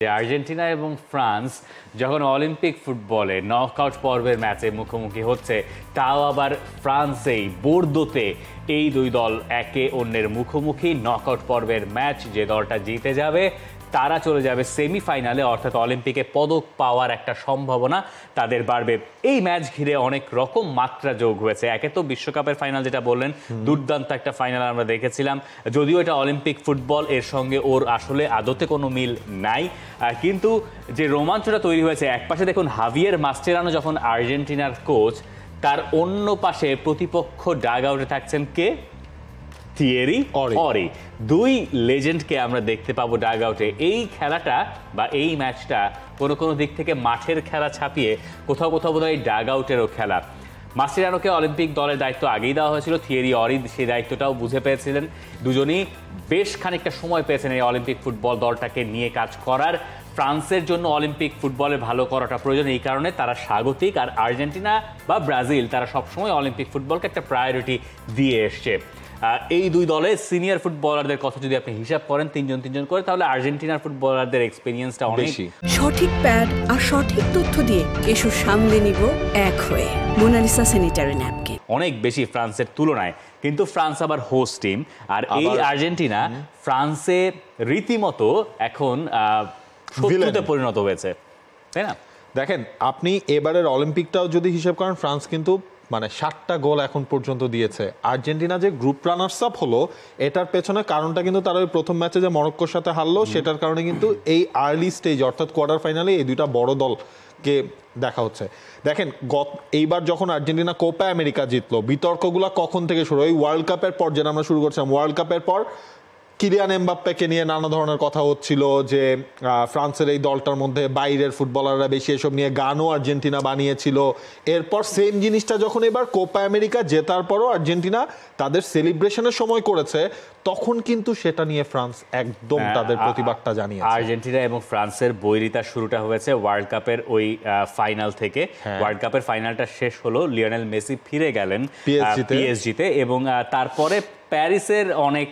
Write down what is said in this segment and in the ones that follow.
Argentina এবং France যখন Olympic ফুটবলে নকআউট পর্বের ম্যাচে মুখোমুখি হচ্ছে, তাও আবার ফ্রান্সেই বোর্দোতে এই দুই দল একে অন্যের মুখোমুখি। নকআউট পর্বের ম্যাচ, যে দলটা জিতে যাবে তারা চলে যাবে সেমিফাইনালে, অর্থাৎ অলিম্পিকে পদক পাওয়ার একটা সম্ভাবনা তাদের বাড়বে। এই ম্যাচ ঘিরে অনেক রকম মাত্রা যোগ হয়েছে। একে তো বিশ্বকাপের ফাইনাল যেটা বললেন, দুর্দান্ত একটা ফাইনাল আমরা দেখেছিলাম, যদিও এটা অলিম্পিক ফুটবল, এর সঙ্গে ওর আসলে আদতে কোনো মিল নাই, কিন্তু যে রোমাঞ্চটা তৈরি হয়েছে, একপাশে দেখুন হাভিয়ের মাস্টেরানো যখন আর্জেন্টিনার কোচ, তার অন্য পাশে প্রতিপক্ষ ডাগ আউটে থাকছেন কে? থিয়েরি অরি। দুই লেজেন্ডকে আমরা দেখতে পাবো ডাগ আউটে। এই খেলাটা বা এই ম্যাচটা কোনো দিক থেকে মাঠের খেলা ছাপিয়ে কোথাও কোথাও বোধহয় ডাগ আউটেরও খেলা। মাস্টেরানোকে অলিম্পিক দলের দায়িত্ব আগেই দেওয়া হয়েছিল, থিয়েরি অরি সেই দায়িত্বটাও বুঝে পেয়েছিলেন। দুজনই বেশ খানিকটা সময় পেয়েছেন এই অলিম্পিক ফুটবল দলটাকে নিয়ে কাজ করার। ফ্রান্সের জন্য অলিম্পিক ফুটবলে ভালো করাটা প্রয়োজন, এই কারণে তারা স্বাগতিক। আর আর্জেন্টিনা বা ব্রাজিল তারা সবসময় অলিম্পিক ফুটবলকে একটা প্রায়োরিটি দিয়ে এসছে। এই দুই দলে সিনিয়র ফুটবলারদের কথা যদি আপনি হিসাব করেন তিনজন করে, তাহলে আর্জেন্টিনার ফুটবলারদের এক্সপেরিয়েন্সটা অনেক বেশি। সঠিক প্যাড আর সঠিক তথ্য দিয়ে কেশু সামলে নিব এক হয়ে। মোনালিসা স্যানিটারি ন্যাপকিন অনেক বেশি ফ্রান্সের তুলনায়, কিন্তু ফ্রান্স আবার হোস্ট টিম। আর এই আর্জেন্টিনা ফ্রান্সে রীতিমতো এখন শত্রুতে পরিণত হয়েছে, তাই না? দেখেন, আপনি এবারের অলিম্পিকটাও যদি হিসেব করেন, ফ্রান্স কিন্তু 7টা গোল এখন পর্যন্ত দিয়েছে। আর্জেন্টিনা যে গ্রুপ রানার্স আপ হলো, এটার পেছনে কারণটা কিন্তু তারা ওই প্রথম ম্যাচে যে মরক্কোর সাথে হারলো, সেটার কারণে কিন্তু এই আর্লি স্টেজ অর্থাৎ কোয়ার্টার ফাইনালে এই দুইটা বড় দলকে দেখা হচ্ছে। দেখেন, এইবার যখন আর্জেন্টিনা কোপা আমেরিকা জিতলো, বিতর্কগুলো কখন থেকে শুরু? ওই ওয়ার্ল্ড কাপের পর, যেটা আমরা শুরু করছিলাম, ওয়ার্ল্ড কাপের পর কিলিয়ান এমবাপ্পেকে নিয়ে নানা ধরনের কথা হচ্ছিল যে ফ্রান্সের এই দলটার মধ্যে বাইরের ফুটবলাররা বেশি, এসব নিয়ে গানও আর্জেন্টিনা বানিয়েছিল। এরপর সেম জিনিসটা যখন এবার কোপা আমেরিকা জেতার পরও আর্জেন্টিনা তাদের সেলিব্রেশনের সময় করেছে, তখন কিন্তু সেটা নিয়ে ফ্রান্স একদম তাদের প্রতিবাদটা জানিয়েছে। আর্জেন্টিনা এবং ফ্রান্সের বৈরিতার শুরুটা হয়েছে ওয়ার্ল্ড কাপের ওই ফাইনাল থেকে। ওয়ার্ল্ড কাপের ফাইনালটা শেষ হলো, লিওনেল মেসি ফিরে গেলেন পিএসজিতে, এবং তারপরে প্যারিসের অনেক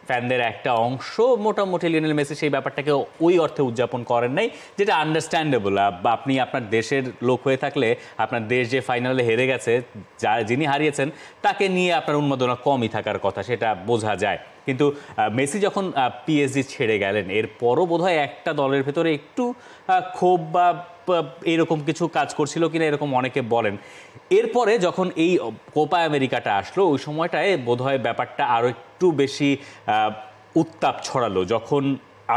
ফ্যানদের একটা অংশ মোটামুটি লিওনেল মেসি সেই ব্যাপারটাকে ওই অর্থে উদযাপন করেন নাই, যেটা আন্ডারস্ট্যান্ডেবল। আপনি আপনার দেশের লোক হয়ে থাকলে, আপনার দেশ যে ফাইনালে হেরে গেছে, যিনি হারিয়েছেন তাকে নিয়ে আপনার উন্মাদনা কমই থাকার কথা, সেটা বোঝা যায়। কিন্তু মেসি যখন পিএসজি ছেড়ে গেলেন, এরপরও বোধহয় একটা দলের ভেতরে একটু ক্ষোভ বা এরকম কিছু কাজ করছিল কিনা, এরকম অনেকে বলেন। এরপরে যখন এই কোপা আমেরিকাটা আসলো, ওই সময়টায় বোধহয় ব্যাপারটা আরও একটু বেশি উত্তাপ ছড়ালো, যখন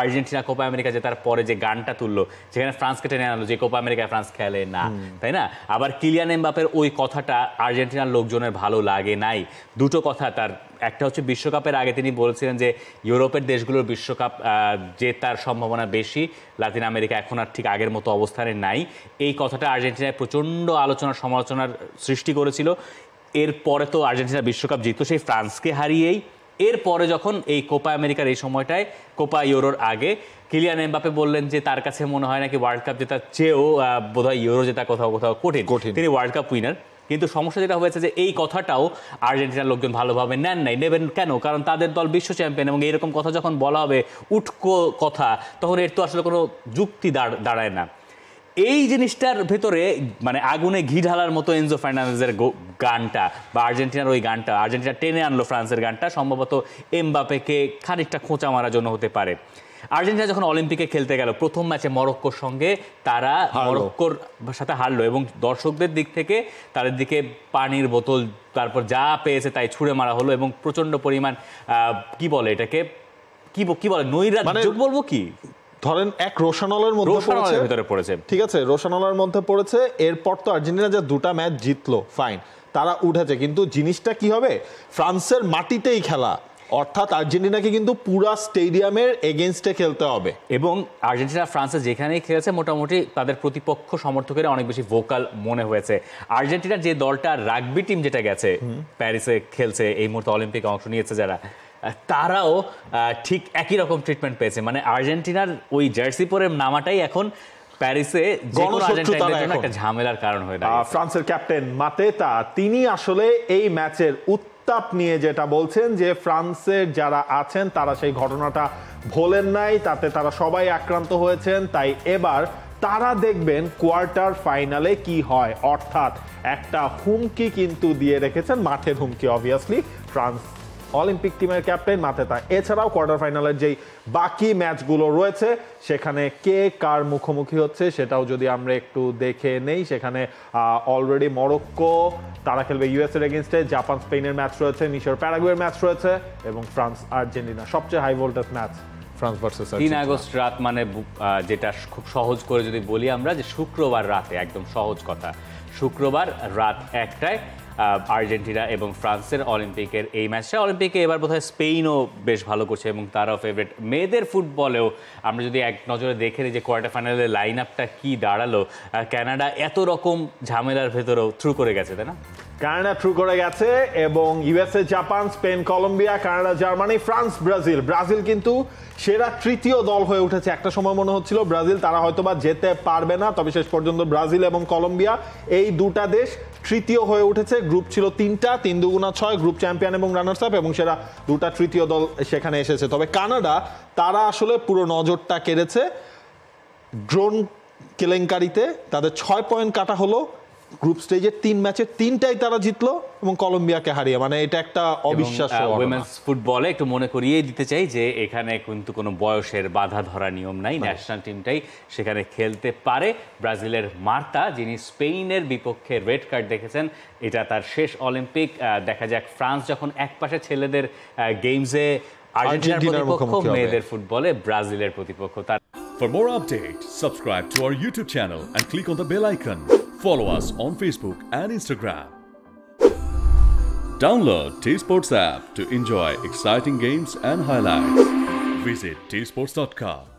আর্জেন্টিনা কোপা আমেরিকা জেতার পরে যে গানটা তুললো, যেখানে ফ্রান্সকে টেনে আনলো যে কোপা আমেরিকায় ফ্রান্স খেলে না, তাই না? আবার কিলিয়ান এমবাপ্পের ওই কথাটা আর্জেন্টিনার লোকজনের ভালো লাগে নাই। দুটো কথা, তার একটা হচ্ছে বিশ্বকাপের আগে তিনি বলেছিলেন যে ইউরোপের দেশগুলোর বিশ্বকাপ জেতার সম্ভাবনা বেশি, লাতিন আমেরিকা এখন আর ঠিক আগের মতো অবস্থানে নাই। এই কথাটা আর্জেন্টিনায় প্রচণ্ড আলোচনা সমালোচনার সৃষ্টি করেছিল। এরপরে তো আর্জেন্টিনা বিশ্বকাপ জিততো সেই ফ্রান্সকে হারিয়েই। এরপরে যখন এই কোপা আমেরিকার এই সময়টায়, কোপা ইউরোর আগে, কিলিয়ান এমবাপ্পে বললেন যে তার কাছে মনে হয় নাকি ওয়ার্ল্ড কাপ জেতার চেয়েও বোধহয় ইউরো জেতা কোথাও কঠিন, তিনি ওয়ার্ল্ড কাপ উইনার। কিন্তু সমস্যা যেটা হয়েছে যে এই কথাটাও আর্জেন্টিনার লোকজন ভালোভাবে নেবেন কেন? কারণ তাদের দল বিশ্ব চ্যাম্পিয়ন, এবং এরকম কথা যখন বলা হবে, উটকো কথা, তখন এর তো আসলে কোনো যুক্তি দাঁড়ায় না। এই জিনিসটার ভেতরে আগুনে ঘি ঢালার মতো এনজো ফার্নান্দেজের গানটা বা আর্জেন্টিনার ওই গানটা, আর্জেন্টিনা টেনে আনলো ফ্রান্সের গানটা, সম্ভবত এমবাপ্পেকে খানিকটা খোঁচা মারার জন্য হতে পারে। আর্জেন্টিনা যখন অলিম্পিকে খেলতে গেল, প্রথম ম্যাচে মরক্কোর সঙ্গে তারা মরক্কোর সাথে হারলো, এবং দর্শকদের দিক থেকে তাদের দিকে পানির বোতল, তারপর যা পেয়েছে তাই ছুঁড়ে মারা হলো, এবং প্রচন্ড পরিমাণ কি বলে এটাকে, কি বলে, নৈরাজ্য বলবো কি, ধরেন এক রোশানলের মধ্যে পড়েছে, ঠিক আছে, রোশানলের মধ্যে পড়েছে। এরপর তো আর্জেন্টিনা যে দুটা ম্যাচ জিতলো, ফাইন, তারা উঠেছে, কিন্তু জিনিসটা কি হবে, ফ্রান্সের মাটিতেই খেলা, অর্থাৎ আর্জেন্টিনাকে কিন্তু পুরা স্টেডিয়ামের এগেইনস্টে খেলতে হবে। এবং আর্জেন্টিনা ফ্রান্সে যেখানেই খেলেছে মোটামুটি তাদের প্রতিপক্ষ সমর্থকেরা অনেক বেশি ভোকাল মনে হয়েছে। আর্জেন্টিনার যে দলটা রাগবি টিম যেটা গেছে প্যারিসে খেলছে, এই মুহূর্তে অলিম্পিকে অংশ নিয়েছে যারা, তারাও ঠিক একই রকম ট্রিটমেন্ট পেয়েছে। আর্জেন্টিনার ওই জার্সি পরে নামাটাই এখন প্যারিসে একটা ঝামেলার কারণ হয়ে দাঁড়িয়েছে। ফ্রান্সের ক্যাপ্টেন মাতেতা, তিনি আসলে এই ম্যাচের উত্তাপ নিয়ে যেটা বলছেন যে ফ্রান্সের যারা আছেন তারা সেই ঘটনাটা ভোলেন নাই, তাতে তারা সবাই আক্রান্ত হয়েছেন। তাই এবার তারা দেখবেন কোয়ার্টার ফাইনালে কি হয়, অর্থাৎ একটা হুমকি কিন্তু দিয়ে রেখেছেন, মাঠের হুমকি অবভিয়াসলি, ফ্রান্স অলিম্পিক টিমের ক্যাপ্টেন মাতেতা। এছাড়াও কোয়ার্টার ফাইনালের যেই বাকি ম্যাচগুলো রয়েছে সেখানে কে কার মুখোমুখি হচ্ছে সেটাও যদি আমরা একটু দেখে নেই, সেখানে অলরেডি মরক্কো তারা খেলবে ইউএস এর এগেইনস্টে, জাপান স্পেনের ম্যাচ রয়েছে, মিশর প্যারাগুয়ের ম্যাচ রয়েছে এবং ফ্রান্স আর্জেন্টিনা, সবচেয়ে high voltage match France versus 3 আগস্ট রাত, মানে যেটা খুব সহজ করে যদি বলি আমরা, যে শুক্রবার রাতে, একদম সহজ কথা, শুক্রবার রাত 1টায় আর্জেন্টিনা এবং ফ্রান্সের অলিম্পিকের এই ম্যাচটা। অলিম্পিকে এবার বোধহয় স্পেনও বেশ ভালো করছে এবং তারাও ফেভারিট। মেয়েদের ফুটবলেও আমরা যদি এক নজরে দেখে নিই যে কোয়ার্টার ফাইনালের লাইন আপটা কি দাঁড়ালো, কানাডা এত রকম ঝামেলার ভেতরেও থ্রু করে গেছে, তাই না? কানাডা থ্রু করে গেছে এবং USA Japan, Spain Colombia, Canada Germany, France Brazil. Brazil কিন্তু সেরা তৃতীয় দল হয়ে উঠেছে। একটা সময় মনে হচ্ছিল ব্রাজিল তারা হয়তোবা যেতে পারবে না, তবে শেষ পর্যন্ত ব্রাজিল এবং কলম্বিয়া এই দুটা দেশ তৃতীয় হয়ে উঠেছে। গ্রুপ ছিল 3টা, 3 দুগুণা 6, গ্রুপ চ্যাম্পিয়ন এবং রানার্স আপ, এবং সেরা দুটা তৃতীয় দল সেখানে এসেছে। তবে কানাডা তারা আসলে পুরো নজরটা কেড়েছে ড্রোন কেলেঙ্কারিতে। তাদের 6 পয়েন্ট কাটা হলো গ্রুপ স্টেজে 3 ম্যাচে 3টাই তারা জিতলো এবং কলম্বিয়াকে হারিয়ে, মানে এটা একটা অবিশ্বাস্য। উইমেন্স ফুটবলে একটু মনে করিয়ে দিতে চাই যে এখানে কিন্তু কোনো বয়সের বাধা ধরা নিয়ম নাই, ন্যাশনাল টিমটাই সেখানে খেলতে পারে। ব্রাজিলের মার্তা, যিনি স্পেনের বিপক্ষে রেড কার্ড দেখেছেন, এটা তার শেষ অলিম্পিক। দেখা যাক ফ্রান্স যখন একপাশে ছেলেদের গেমসে আর্জেন্টিনার প্রতিপক্ষ, মেয়েদের ফুটবলে ব্রাজিলের প্রতিপক্ষ। তার For more updates, subscribe to our YouTube channel and click on the bell icon. Follow us on Facebook and Instagram. Download T-Sports app to enjoy exciting games and highlights. Visit tsports.com.